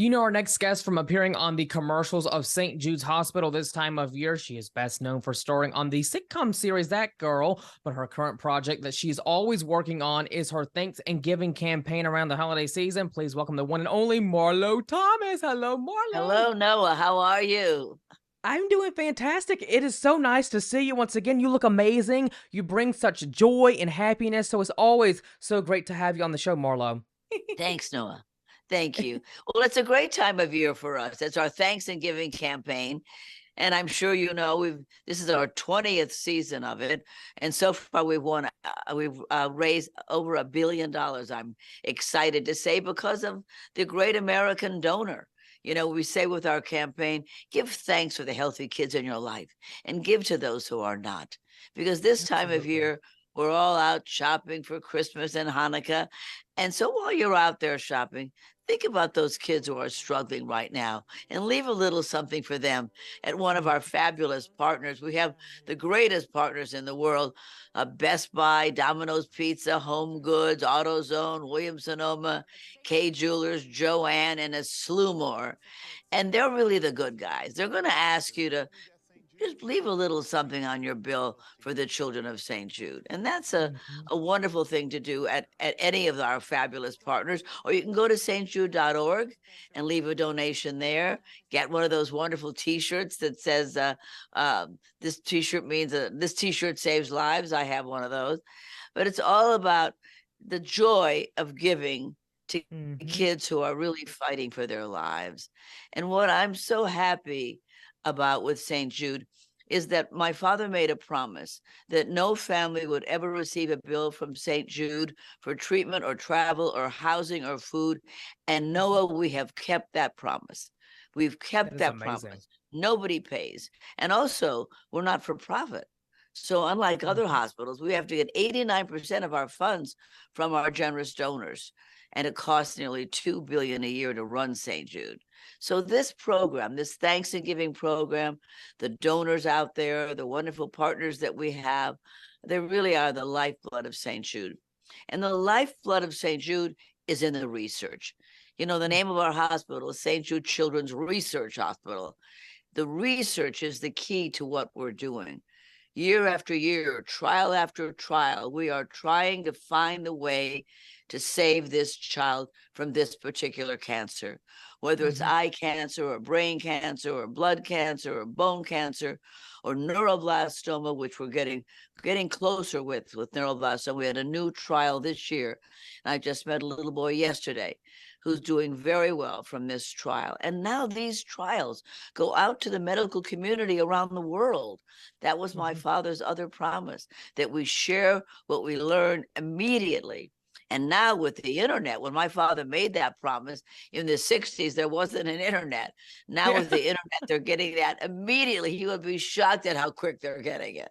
You know our next guest from appearing on the commercials of St. Jude's Hospital this time of year. She is best known for starring on the sitcom series That Girl, but her current project that she's always working on is her Thanks and Giving campaign around the holiday season. Please welcome the one and only Marlo Thomas. Hello, Marlo. Hello, Noah. How are you? I'm doing fantastic. It is so nice to see you once again. You look amazing. You bring such joy and happiness. So it's always so great to have you on the show, Marlo. Thanks, Noah. Thank you. Well, it's a great time of year for us. It's our Thanks and Giving campaign. And I'm sure you know this is our 20th season of it. And so far we've raised over $1 billion. I'm excited to say, because of the great American donor. You know, we say with our campaign, give thanks for the healthy kids in your life and give to those who are not. Because this time of year, we're all out shopping for Christmas and Hanukkah. And so while you're out there shopping, think about those kids who are struggling right now and leave a little something for them at one of our fabulous partners. We have the greatest partners in the world, Best Buy, Domino's Pizza, Home Goods, AutoZone, Williams-Sonoma, K Jewelers, Joanne, and a slew more. And they're really the good guys. They're going to ask you to just leave a little something on your bill for the children of St. Jude. And that's a wonderful thing to do at any of our fabulous partners. Or you can go to stjude.org and leave a donation there. Get one of those wonderful T-shirts that says, this T-shirt means this T-shirt saves lives. I have one of those. But it's all about the joy of giving to kids who are really fighting for their lives. And what I'm so happy about with St. Jude is that my father made a promise that no family would ever receive a bill from St. Jude for treatment or travel or housing or food. And Noah, we have kept that promise. We've kept that promise. Nobody pays. And also, we're not for profit. So unlike other hospitals, we have to get 89% of our funds from our generous donors. And it costs nearly $2 billion a year to run St. Jude. So this program, this Thanks and Giving program, the donors out there, the wonderful partners that we have, they really are the lifeblood of St. Jude. And the lifeblood of St. Jude is in the research. You know, the name of our hospital is St. Jude Children's Research Hospital. The research is the key to what we're doing. Year after year, trial after trial, we are trying to find the way to save this child from this particular cancer, whether it's eye cancer or brain cancer or blood cancer or bone cancer or neuroblastoma, which we're getting closer with neuroblastoma. We had a new trial this year. And I just met a little boy yesterday who's doing very well from this trial. And now these trials go out to the medical community around the world. That was my father's other promise, that we share what we learn immediately. And now with the internet, when my father made that promise in the 60s, there wasn't an internet. Now with the internet, they're getting that immediately. He would be shocked at how quick they're getting it.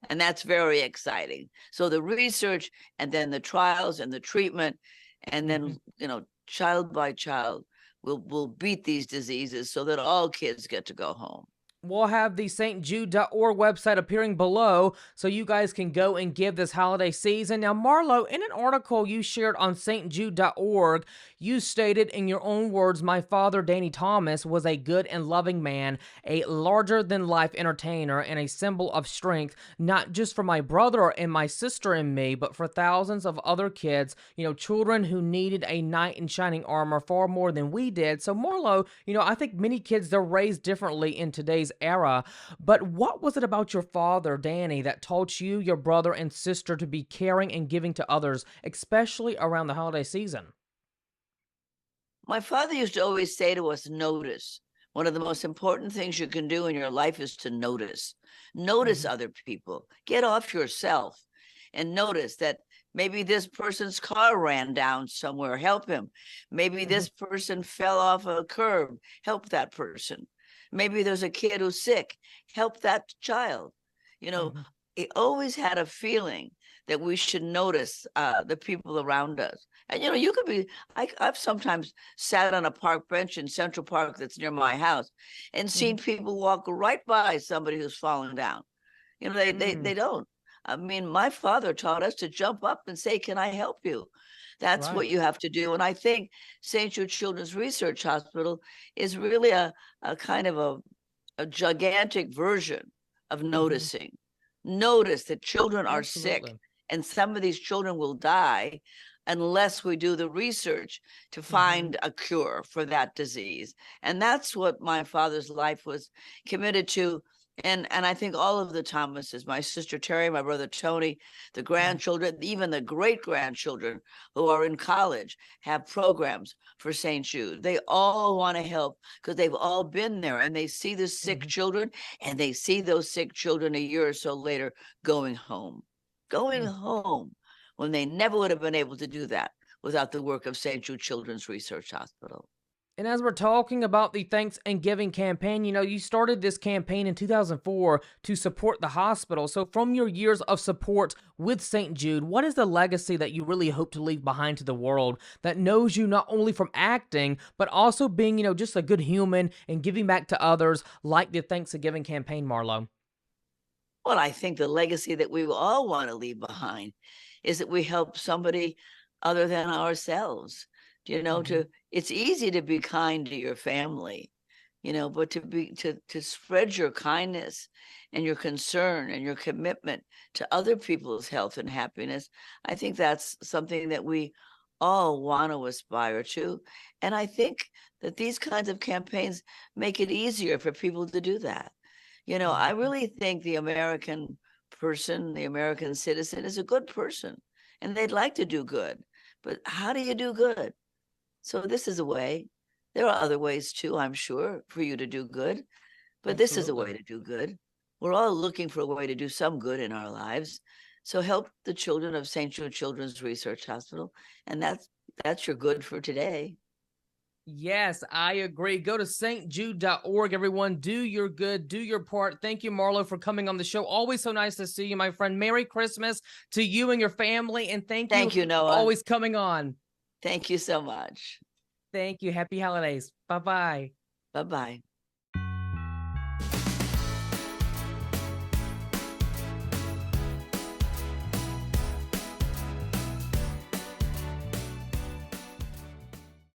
And that's very exciting. So the research and then the trials and the treatment, and then, you know, child by child, we'll beat these diseases so that all kids get to go home. We'll have the stjude.org website appearing below so you guys can go and give this holiday season. Now, Marlo, in an article you shared on stjude.org, you stated in your own words, my father, Danny Thomas, was a good and loving man, a larger-than-life entertainer, and a symbol of strength, not just for my brother and my sister and me, but for thousands of other kids, you know, children who needed a knight in shining armor far more than we did. So, Marlo, you know, I think many kids, they're raised differently in today's era, but what was it about your father, Danny, that taught you, your brother, and sister to be caring and giving to others, especially around the holiday season? My father used to always say to us, notice. One of the most important things you can do in your life is to notice. Notice other people. Get off yourself and notice that maybe this person's car ran down somewhere. Help him. Maybe this person fell off a curb. Help that person. Maybe there's a kid who's sick. Help that child. You know, he always had a feeling that we should notice the people around us. And, you know, you could be, I've sometimes sat on a park bench in Central Park that's near my house and seen people walk right by somebody who's fallen down. You know, they don't. I mean, my father taught us to jump up and say, "Can I help you?" That's Right. what you have to do. And I think St. Jude Children's Research Hospital is really a kind of a gigantic version of Hmm. noticing. Notice that children are sick, Absolutely. and some of these children will die unless we do the research to Hmm. find a cure for that disease. And that's what my father's life was committed to. And I think all of the Thomases, my sister Terry, my brother Tony, the grandchildren, even the great grandchildren who are in college have programs for St. Jude. They all want to help because they've all been there, and they see the sick Hmm. children, and they see those sick children a year or so later going home when they never would have been able to do that without the work of St. Jude Children's Research Hospital. And as we're talking about the Thanks and Giving campaign, you started this campaign in 2004 to support the hospital. So, from your years of support with St. Jude, what is the legacy that you really hope to leave behind to the world that knows you not only from acting, but also being, just a good human and giving back to others like the Thanks and Giving campaign, Marlo? Well, I think the legacy that we all want to leave behind is that we help somebody other than ourselves. Hmm. It's easy to be kind to your family, but to spread your kindness and your concern and your commitment to other people's health and happiness, I think that's something that we all want to aspire to. And I think that these kinds of campaigns make it easier for people to do that. I Hmm. really think the American person, the American citizen, is a good person, and they'd like to do good. But how do you do good? So this is a way. There are other ways too, I'm sure, for you to do good, but this is a Absolutely. way to do good. We're all looking for a way to do some good in our lives. So help the children of St. Jude Children's Research Hospital, and that's your good for today. Yes, I agree. Go to stjude.org, everyone. Do your good, do your part. Thank you, Marlo, for coming on the show. Always so nice to see you, my friend. Merry Christmas to you and your family, and thank you Thank you, for Noah. always coming on. Thank you so much. Thank you. Happy holidays. Bye bye. Bye bye.